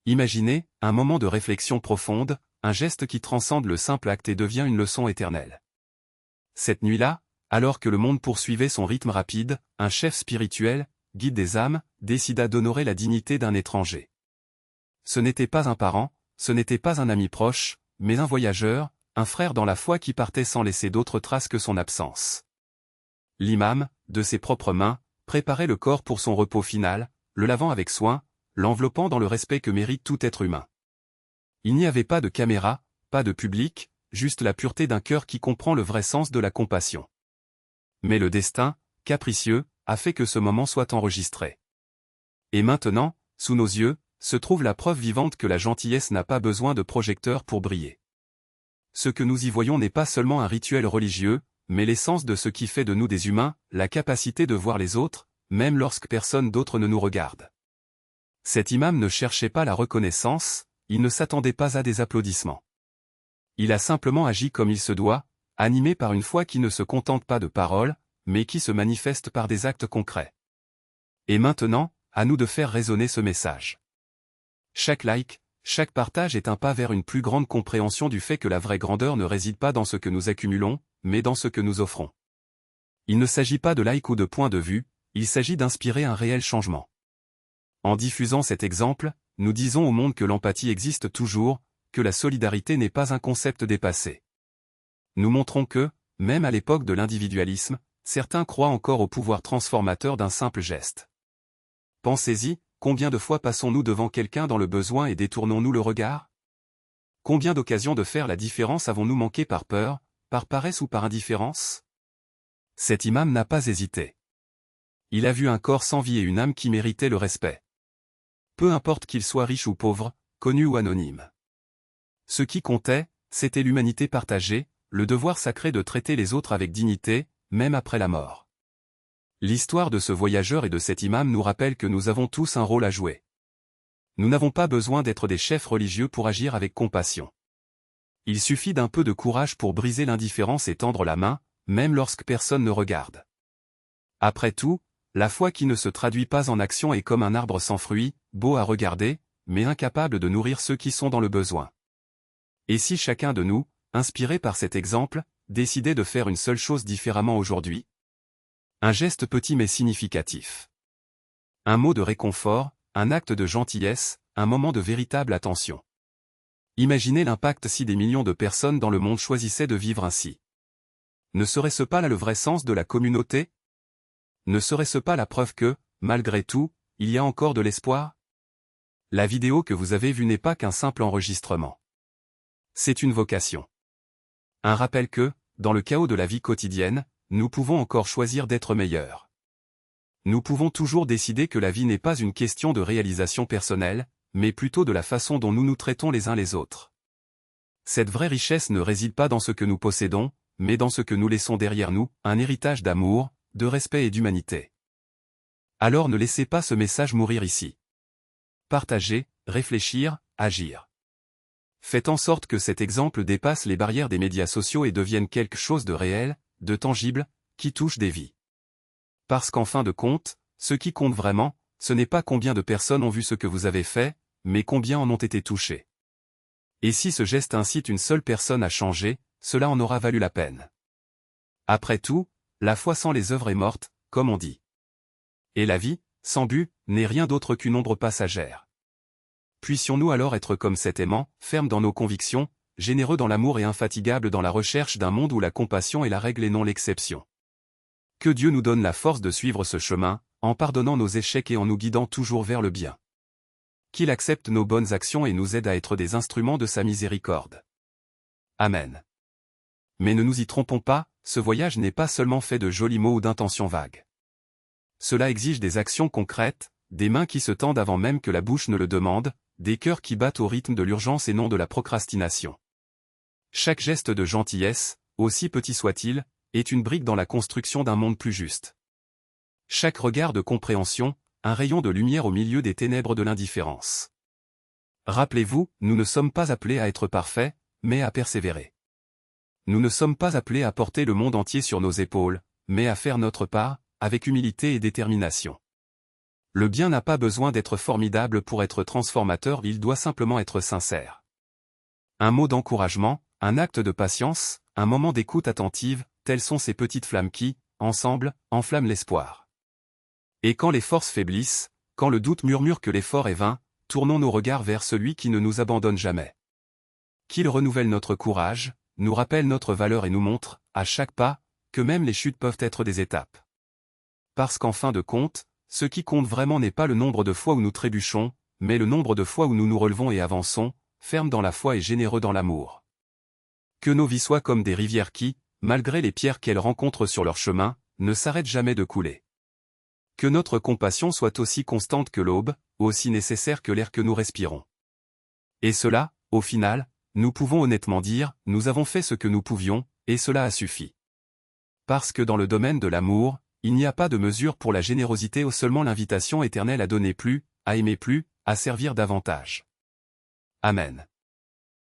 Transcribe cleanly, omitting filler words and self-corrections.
Imaginez, un moment de réflexion profonde, un geste qui transcende le simple acte et devient une leçon éternelle. Cette nuit-là, alors que le monde poursuivait son rythme rapide, un chef spirituel, guide des âmes, décida d'honorer la dignité d'un étranger. Ce n'était pas un parent, ce n'était pas un ami proche, mais un voyageur, un frère dans la foi qui partait sans laisser d'autres traces que son absence. L'imam, de ses propres mains, préparait le corps pour son repos final, le lavant avec soin, l'enveloppant dans le respect que mérite tout être humain. Il n'y avait pas de caméra, pas de public, juste la pureté d'un cœur qui comprend le vrai sens de la compassion. Mais le destin, capricieux, a fait que ce moment soit enregistré. Et maintenant, sous nos yeux, se trouve la preuve vivante que la gentillesse n'a pas besoin de projecteur pour briller. Ce que nous y voyons n'est pas seulement un rituel religieux, mais l'essence de ce qui fait de nous des humains, la capacité de voir les autres, même lorsque personne d'autre ne nous regarde. Cet imam ne cherchait pas la reconnaissance, il ne s'attendait pas à des applaudissements. Il a simplement agi comme il se doit, animé par une foi qui ne se contente pas de paroles, mais qui se manifeste par des actes concrets. Et maintenant, à nous de faire résonner ce message. Chaque like, chaque partage est un pas vers une plus grande compréhension du fait que la vraie grandeur ne réside pas dans ce que nous accumulons, mais dans ce que nous offrons. Il ne s'agit pas de like ou de point de vue, il s'agit d'inspirer un réel changement. En diffusant cet exemple, nous disons au monde que l'empathie existe toujours, que la solidarité n'est pas un concept dépassé. Nous montrons que, même à l'époque de l'individualisme, certains croient encore au pouvoir transformateur d'un simple geste. Pensez-y, combien de fois passons-nous devant quelqu'un dans le besoin et détournons-nous le regard? Combien d'occasions de faire la différence avons-nous manqué par peur, par paresse ou par indifférence? Cet imam n'a pas hésité. Il a vu un corps sans vie et une âme qui méritait le respect. Peu importe qu'il soit riche ou pauvre, connu ou anonyme. Ce qui comptait, c'était l'humanité partagée, le devoir sacré de traiter les autres avec dignité, même après la mort. L'histoire de ce voyageur et de cet imam nous rappelle que nous avons tous un rôle à jouer. Nous n'avons pas besoin d'être des chefs religieux pour agir avec compassion. Il suffit d'un peu de courage pour briser l'indifférence et tendre la main, même lorsque personne ne regarde. Après tout, la foi qui ne se traduit pas en action est comme un arbre sans fruits, beau à regarder, mais incapable de nourrir ceux qui sont dans le besoin. Et si chacun de nous, inspiré par cet exemple, décidait de faire une seule chose différemment aujourd'hui? Un geste petit mais significatif. Un mot de réconfort, un acte de gentillesse, un moment de véritable attention. Imaginez l'impact si des millions de personnes dans le monde choisissaient de vivre ainsi. Ne serait-ce pas là le vrai sens de la communauté? Ne serait-ce pas la preuve que, malgré tout, il y a encore de l'espoir? La vidéo que vous avez vue n'est pas qu'un simple enregistrement. C'est une vocation. Un rappel que, dans le chaos de la vie quotidienne, nous pouvons encore choisir d'être meilleurs. Nous pouvons toujours décider que la vie n'est pas une question de réalisation personnelle, mais plutôt de la façon dont nous nous traitons les uns les autres. Cette vraie richesse ne réside pas dans ce que nous possédons, mais dans ce que nous laissons derrière nous, un héritage d'amour, de respect et d'humanité. Alors ne laissez pas ce message mourir ici. Partagez, réfléchir, agir. Faites en sorte que cet exemple dépasse les barrières des médias sociaux et devienne quelque chose de réel, de tangible, qui touche des vies. Parce qu'en fin de compte, ce qui compte vraiment, ce n'est pas combien de personnes ont vu ce que vous avez fait, mais combien en ont été touchées. Et si ce geste incite une seule personne à changer, cela en aura valu la peine. Après tout, la foi sans les œuvres est morte, comme on dit. Et la vie, sans but, n'est rien d'autre qu'une ombre passagère. Puissions-nous alors être comme cet aimant, ferme dans nos convictions, généreux dans l'amour et infatigable dans la recherche d'un monde où la compassion est la règle et non l'exception. Que Dieu nous donne la force de suivre ce chemin, en pardonnant nos échecs et en nous guidant toujours vers le bien. Qu'il accepte nos bonnes actions et nous aide à être des instruments de sa miséricorde. Amen. Mais ne nous y trompons pas, ce voyage n'est pas seulement fait de jolis mots ou d'intentions vagues. Cela exige des actions concrètes, des mains qui se tendent avant même que la bouche ne le demande, des cœurs qui battent au rythme de l'urgence et non de la procrastination. Chaque geste de gentillesse, aussi petit soit-il, est une brique dans la construction d'un monde plus juste. Chaque regard de compréhension, un rayon de lumière au milieu des ténèbres de l'indifférence. Rappelez-vous, nous ne sommes pas appelés à être parfaits, mais à persévérer. Nous ne sommes pas appelés à porter le monde entier sur nos épaules, mais à faire notre part, avec humilité et détermination. Le bien n'a pas besoin d'être formidable pour être transformateur, il doit simplement être sincère. Un mot d'encouragement, un acte de patience, un moment d'écoute attentive, telles sont ces petites flammes qui, ensemble, enflamment l'espoir. Et quand les forces faiblissent, quand le doute murmure que l'effort est vain, tournons nos regards vers celui qui ne nous abandonne jamais. Qu'il renouvelle notre courage, nous rappelle notre valeur et nous montre, à chaque pas, que même les chutes peuvent être des étapes. Parce qu'en fin de compte, ce qui compte vraiment n'est pas le nombre de fois où nous trébuchons, mais le nombre de fois où nous nous relevons et avançons, fermes dans la foi et généreux dans l'amour. Que nos vies soient comme des rivières qui, malgré les pierres qu'elles rencontrent sur leur chemin, ne s'arrêtent jamais de couler. Que notre compassion soit aussi constante que l'aube, aussi nécessaire que l'air que nous respirons. Et cela, au final, nous pouvons honnêtement dire, nous avons fait ce que nous pouvions, et cela a suffi. Parce que dans le domaine de l'amour, il n'y a pas de mesure pour la générosité ou seulement l'invitation éternelle à donner plus, à aimer plus, à servir davantage. Amen.